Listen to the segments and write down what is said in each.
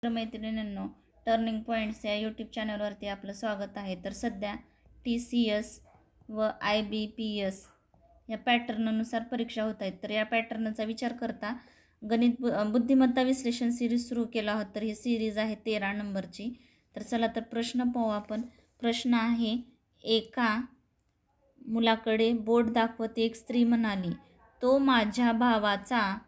मैत्रिणींनो, turning points या YouTube चॅनलवरती आपलं स्वागत आहे. तर सध्या TCS व IBPS या पॅटर्ननुसार परीक्षा होत आहेत. तर या पॅटर्नचा विचार करता गणित बुद्धिमत्ता विश्लेषण सिरीज सुरू केला आहोत. तर ही सिरीज आहे 13 नंबरची. तर चला तर प्रश्न पाहू आपण. प्रश्न आहे, एका मुलाकडे बोट दाखवत एक स्त्री म्हणाली, तो माझ्या भावाच्या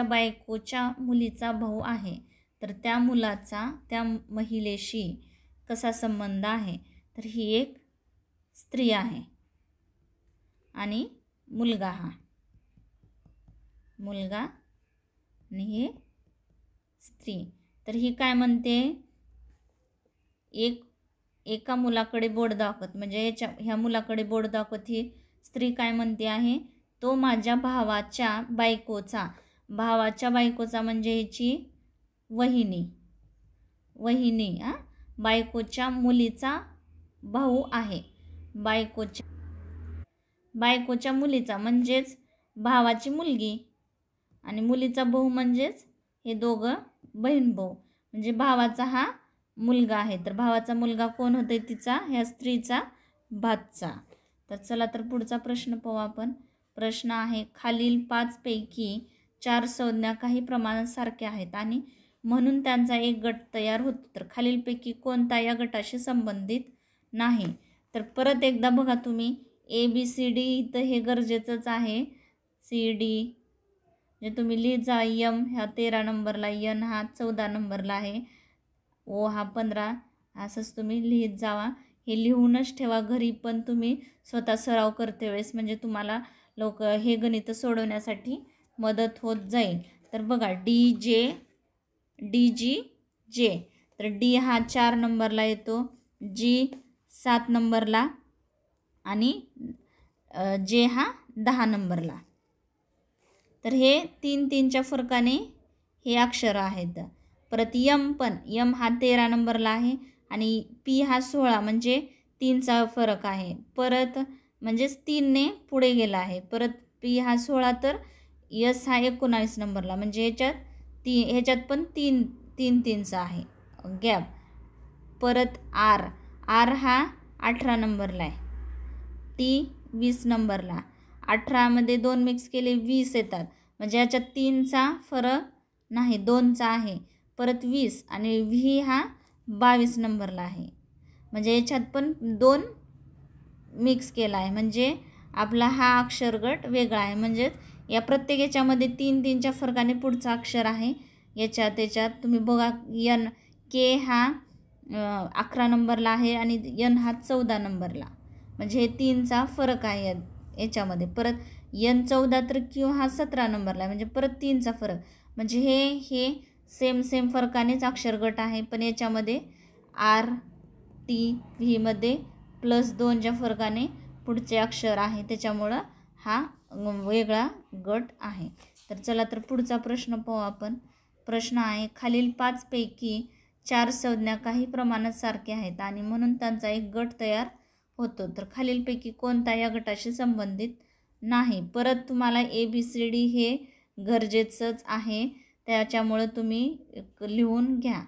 बायकोच्या मुलीचा भाऊ आहे. तर त्या मुलाचा त्या महिलेशी कसा संबंध आहे? तर ही एक स्त्री आहे आणि मुलगा आणि हे स्त्री. तर ही काय म्हणते, एका मुलाकडे बोट दाखवत, म्हणजे ह्या मुलाकडे बोट दाखवत ही स्त्री काय म्हणते आहे, तो माझ्या भावाच्या बायकोचा म्हणजे ह्याची वहिनी बायकोच्या मुलीचा भाऊ आहे. बायकोच्या मुलीचा म्हणजेच भावाची मुलगी आणि मुलीचा भाऊ म्हणजेच हे दोघं बहीण भाऊ, म्हणजे भावाचा हा मुलगा आहे. तर भावाचा मुलगा कोण होते? तिचा, ह्या स्त्रीचा भाचा. तर चला तर पुढचा प्रश्न पाहू आपण. प्रश्न आहे, खालील 5 पैकी 4 संज्ञा काही प्रमाणात सारख्या आहेत आणि म्हणून त्यांचा एक गट तयार होतो. तर खालीलपैकी कोणता या गटाशी संबंधित नाही? तर परत एकदा बघा तुम्ही, ABCD इथं हे गरजेचंच आहे. CD जे तुम्ही लिहित जा. M ह्या 13 नंबरला, N हा 14 नंबरला आहे, O हा 15, असंच तुम्ही लिहित जावा. हे लिहूनच ठेवा घरी, पण तुम्ही स्वतः सराव करते वेळेस म्हणजे तुम्हाला हे गणित सोडवण्यासाठी मदत होत जाईल. तर बघा, DG J. तर D हा 4 नंबरला येतो, G 7 नंबरला आणि J हा 10 नंबरला. तर हे 3-3च्या फरकाने हे अक्षर आहेत. परत M हा 13 नंबरला आहे आणि P हा 16, म्हणजे 3चा फरक आहे. परत म्हणजेच 3ने पुढे गेला आहे. परत P हा 16, तर S हा 19 नंबरला, म्हणजे ह्याच्यात पण 3-3चा आहे गॅप. परत R हा 18 नंबरला आहे, T 20 नंबरला. 18मध्ये 2 मिक्स केले 20 येतात, म्हणजे याच्यात 3चा फरक नाही, 2चा आहे. परत 20 आणि V हा 22 नंबरला आहे, म्हणजे याच्यात पण 2 मिक्स केला आहे, म्हणजे आपला हा अक्षरगट वेगळा आहे. म्हणजेच या प्रत्येक याच्यामध्ये 3-3च्या फरकाने पुढचा अक्षर आहे. त्याच्यात तुम्ही बघा, K हा 11 नंबरला आहे आणि N हा 14 नंबरला, म्हणजे हे 3चा फरक आहे याच्यामध्ये. परत N 14 तर Q हा 17 नंबरला आहे, म्हणजे परत 3चा फरक, म्हणजे हे सेम फरकानेच अक्षरगट आहे. पण याच्यामध्ये R T V मध्ये +2च्या फरकाने पुढचे अक्षर आहे, त्याच्यामुळं हा वेगळा गट आहे. तर चला तर पुढचा प्रश्न पाहू आपण. प्रश्न आहे, खालील 5 पैकी 4 संज्ञा काही प्रमाणात सारख्या आहेत आणि म्हणून त्यांचा एक गट तयार होतो. तर खालीलपैकी कोणता या गटाशी संबंधित नाही? परत तुम्हाला ABCD हे गरजेचंच आहे, त्याच्यामुळं तुम्ही लिहून घ्या.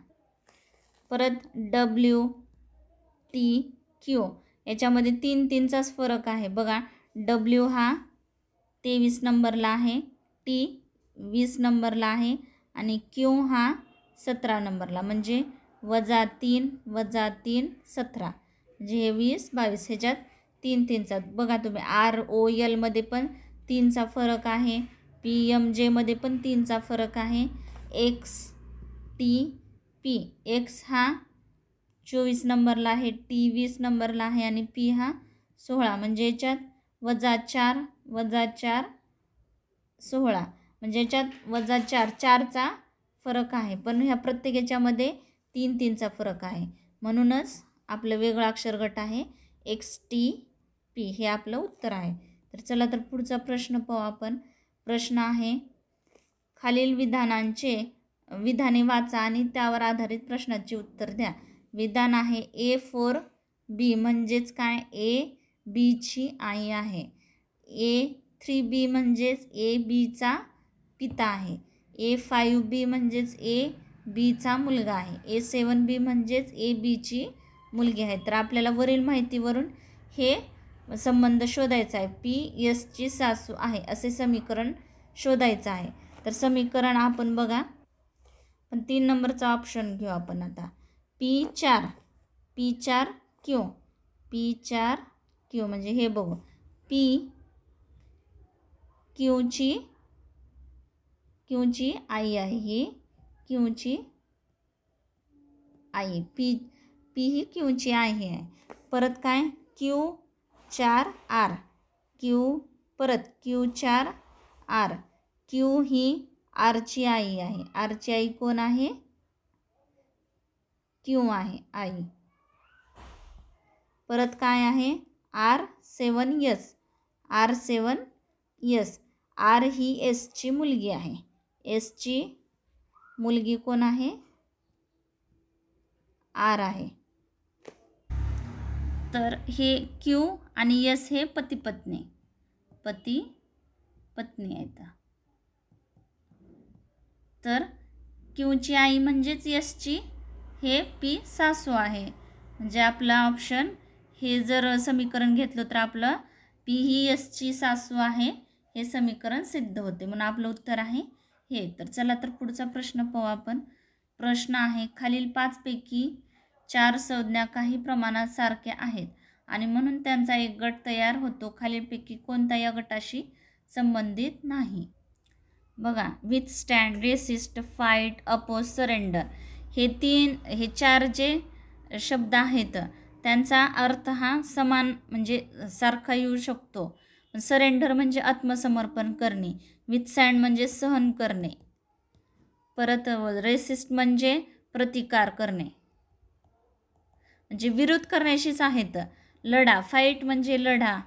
परत W T Q याच्यामध्ये 3-3चाच फरक आहे. बघा, W हा 23 नंबरला आहे, T 20 नंबरला आहे आणि Q हा 17 नंबरला, म्हणजे -3 -3 17, म्हणजे हे 20 22. ह्याच्यात 3-3चा बघा तुम्ही, ROL मध्ये पण 3चा फरक आहे, PMJ मध्ये पण 3चा फरक आहे. XTP X हा 24 नंबरला आहे, T 20 नंबरला आहे आणि P हा 16, म्हणजे याच्यात -4 -4 16, म्हणजे याच्यात -4चा फरक आहे. पण ह्या प्रत्येक याच्यामध्ये 3-3चा फरक आहे, म्हणूनच आपलं वेगळं अक्षरगट आहे XTP. हे आपलं उत्तर आहे. तर चला तर पुढचा प्रश्न पाहू आपण. प्रश्न आहे, खालील विधाने वाचा आणि त्यावर आधारित प्रश्नाची उत्तर द्या. विधान आहे, A4B म्हणजेच काय? A B ची आई आहे. A A3B म्हणजेच A-Bचा पिता आहे. A5B म्हणजेच A-Bचा मुलगा आहे. A7B म्हणजेच A-Bची मुलगी आहे. तर आपल्याला वरील माहितीवरून हे संबंध शोधायचा आहे. P Sची सासू आहे असे समीकरण शोधायचं आहे. तर समीकरण आपण बघा, पण 3 नंबरचा ऑप्शन घेऊ आपण आता. P4Q म्हणजे हे बघू, क्यूची आई आहे, ही क्यूची आई, पी ही क्यूची आई आहे. परत काय, Q4R, परत Q4R, क्यू ही आरची आई आहे. आरची आई कोण आहे? क्यू आहे आई. परत काय आहे, R7S, आर ही एसची मुलगी आहे. एसची मुलगी कोण आहे? आर आहे. तर हे क्यू आणि एस हे पती पत्नी आहेत. तर क्यूची आई म्हणजेच एसची, हे पी सासू आहे. म्हणजे आपला ऑप्शन हे जर समीकरण घेतलं तर आपलं पी ही एसची सासू आहे हे समीकरण सिद्ध होते. म्हणून आपलं उत्तर आहे हे. तर चला तर पुढचा प्रश्न पाहू आपण. प्रश्न आहे, खालील 5 पैकी 4 संज्ञा काही प्रमाणात सारख्या आहेत आणि म्हणून त्यांचा एक गट तयार होतो. खालीलपैकी कोणता या गटाशी संबंधित नाही? बघा, withstand, resist, fight, oppose, surrender हे 4 जे शब्द आहेत त्यांचा अर्थ हा समान म्हणजे सारखा येऊ शकतो. सरेंडर म्हणजे आत्मसमर्पण करणे, विथस्टँड म्हणजे सहन करणे, परत रेसिस्ट म्हणजे प्रतिकार करणे म्हणजे विरोध करण्याशीच आहेत. लढा, फाईट म्हणजे लढा,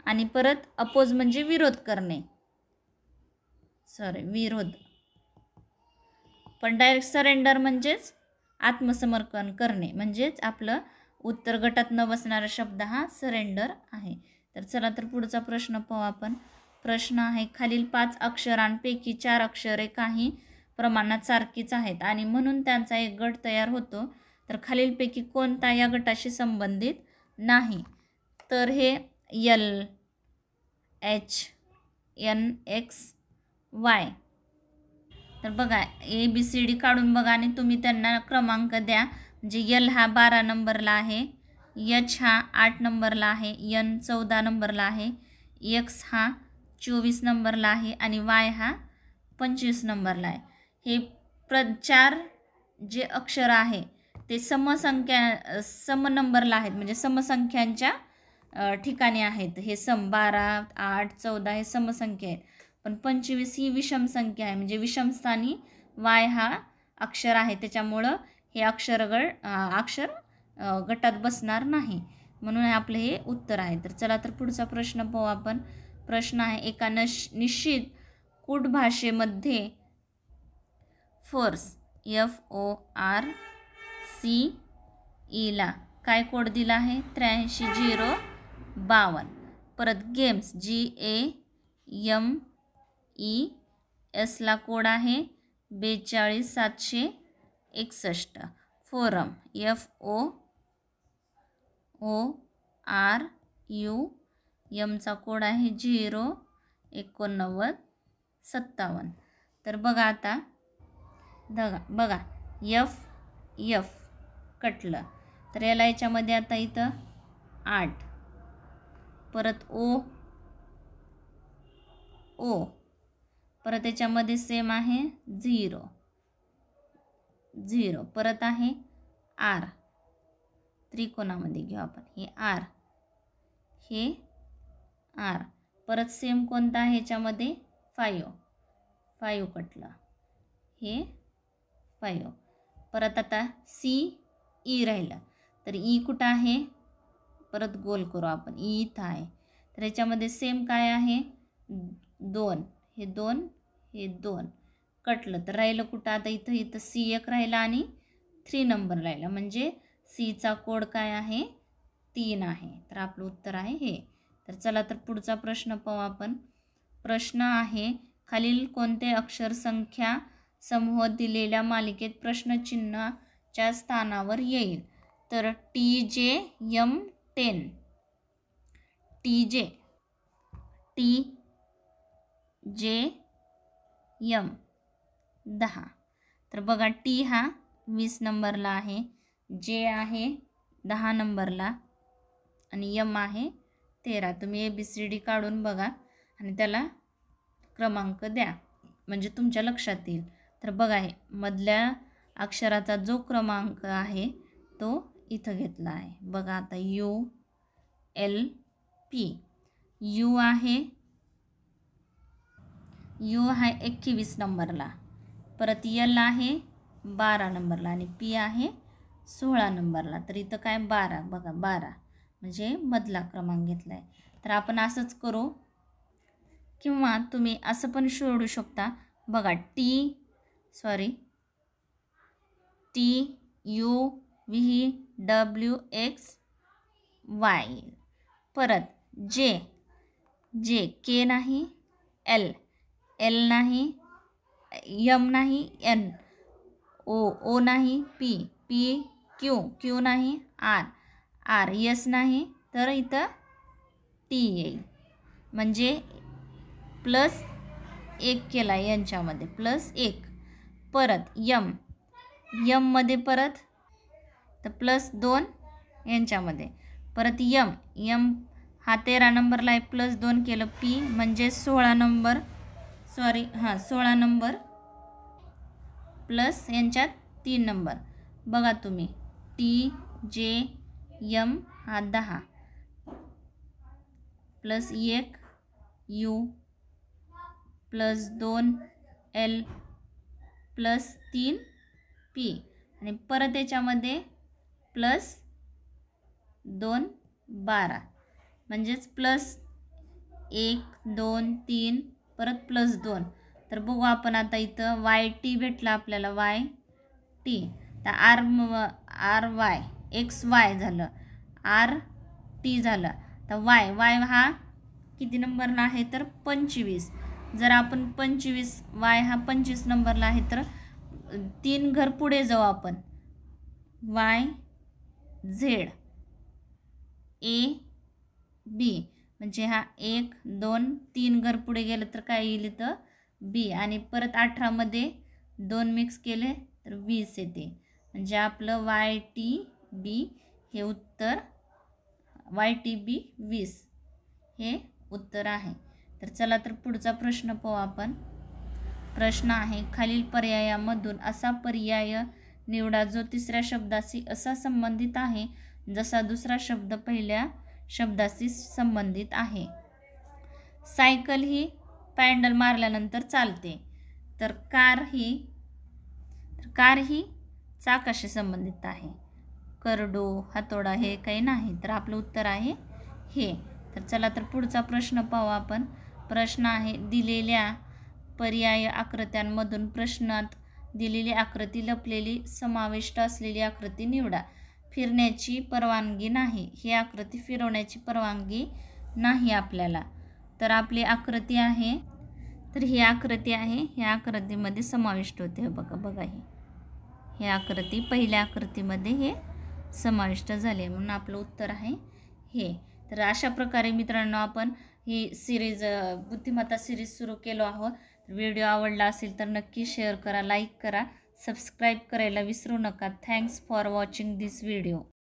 आणि परत अपोज म्हणजे विरोध करणे, विरोध. पण डायरेक्ट सरेंडर म्हणजेच आत्मसमर्पण करणे. म्हणजेच आपलं उत्तर गटात न बसणारा शब्द हा सरेंडर आहे. तर चला तर पुढचा प्रश्न पाहू आपण. प्रश्न आहे, खालील 5 अक्षरांपैकी 4 अक्षरे काही प्रमाणात सारखीच आहेत आणि म्हणून त्यांचा एक गट तयार होतो. तर खालीलपैकी कोणता या गटाशी संबंधित नाही? तर हे L, H, N, X, Y. तर बघा, ABCD काढून बघा आणि तुम्ही त्यांना क्रमांक द्या. म्हणजे L हा 12 नंबरला आहे, H हा 8 नंबरला आहे, N 14 नंबरला आहे, X हा 24 नंबरला आहे आणि Y हा 25 नंबरला आहे. हे 4 जे अक्षर आहे ते सम नंबरला आहेत, म्हणजे समसंख्यांच्या ठिकाणी आहेत. हे 12, 8, 14 हे समसंख्या आहेत. पण 25 ही विषम संख्या आहे, म्हणजे विषम स्थानी Y हा अक्षर आहे. त्याच्यामुळं हे अक्षर गटात बसणार नाही. म्हणून आपलं हे उत्तर आहे. तर चला तर पुढचा प्रश्न पाहू आपण. प्रश्न आहे, एका निश्चित कूट भाषेमध्ये फोर्स FORCE ला काय कोड दिला आहे? 83-0-52. परत गेम्स GAMES ला कोड आहे 42-761. फोरम FORUM चा कोड आहे 0-89-57. तर बघा आता, बघा F कटलं तर याला याच्यामध्ये आता इथं 8, परत O परत याच्यामध्ये सेम आहे 0, परत आहे R, त्रिकोणामध्ये घेऊ आपण, हे R, परत सेम कोणता आहे याच्यामध्ये 5 कटलं, हे 5. परत आता CE राहिलं. तर E कुठं आहे? परत गोल करू आपण, E इथं आहे. तर याच्यामध्ये सेम काय आहे? 2, हे 2 कटलं. तर राहिलं कुठं आता? इथं C1 राहिला आणि 3 नंबर राहिला. म्हणजे Cचा कोड काय आहे? 3 आहे. तर आपलं उत्तर आहे हे. तर चला तर पुढचा प्रश्न पाहू आपण. प्रश्न आहे, खालील कोणते अक्षर संख्या समूह दिलेल्या मालिकेत प्रश्नचिन्हाच्या स्थानावर येईल? तर TJM10, TJM10. तर बघा, टी हा 20 नंबरला आहे, जे आहे 10 नंबरला आणि यम आहे 13. तुम्ही ABCD काढून बघा आणि त्याला क्रमांक द्या म्हणजे तुमच्या लक्षात येईल. तर बघा, हे मधल्या अक्षराचा जो क्रमांक आहे तो इथं घेतला आहे. बघा आता ULP. यू आहे 21 नंबरला, परत यल आहे 12 नंबरला आणि पी आहे 16 नंबरला. तर इथं काय 12, बघा 12 म्हणजे मधला क्रमांक घेतला आहे. तर आपण असंच करू किंवा तुम्ही असं पण शोधू शकता. बघा TUVWXY. परत जे के नाही, एल नाही, यम नाही, एन ओ नाही, पी क्यू नाही, आर यस नाही, तर इथं टी येईल. म्हणजे +1 केला यांच्यामध्ये, +1. परत यममध्ये परत तर +2 यांच्यामध्ये. परत यम हा 13 नंबरला आहे, +2 केलं. पी म्हणजे 16 नंबर, 16 नंबर प्लस यांच्यात 3 नंबर. बघा तुम्ही, TJM हा 10 +1 U +2 L +3 P आणि परत याच्यामध्ये +2 12 म्हणजेच +1 2 3 परत +2. तर बघू आपण आता इथं YT भेटला आपल्याला, YT. तर RY XY झालं, RT झालं. तर Y हा किती नंबरला आहे तर 25. जर आपण 25 Y हा 25 नंबरला आहे तर 3 घर पुढे जाऊ आपण, YZ AB म्हणजे हा 1 2 3 घर पुढे गेलं तर काय येईल तर B. आणि परत 18 मध्ये 2 मिक्स केले तर 20 येते. म्हणजे आपलं YTB हे उत्तर, YTB 20 हे उत्तर आहे. तर चला तर पुढचा प्रश्न पाहू आपण. प्रश्न आहे, खालील पर्यायामधून असा पर्याय निवडा जो तिसऱ्या शब्दाशी असा संबंधित आहे जसा दुसरा शब्द पहिल्या शब्दाशी संबंधित आहे. सायकल ही पॅडल मारल्यानंतर चालते. तर कार ही चाकाशी संबंधित आहे. करडो हातोडा हे काही नाही. तर आपलं उत्तर आहे हे. तर चला तर पुढचा प्रश्न पाहू आपण. प्रश्न आहे, दिलेल्या पर्याय आकृत्यांमधून प्रश्नात दिलेली आकृती लपलेली समाविष्ट असलेली आकृती निवडा. फिरण्याची परवानगी नाही, ही आकृती फिरवण्याची परवानगी नाही आपल्याला. तर आपली आकृती आहे, तर ही आकृती आहे, ह्या आकृतीमध्ये समाविष्ट होते. बघा ही आकृती पहिल्या आकृतीमध्ये हे समाविष्ट झाले म्हणून आपलं उत्तर आहे हे. तर अशा प्रकारे मित्रांनो आपण ही सिरीज बुद्धिमत्ता सिरीज सुरू केलो आहोत. व्हिडिओ आवडला असेल तर नक्की शेअर करा, लाईक करा, सबस्क्राईब करायला विसरू नका. Thanks for watching this video.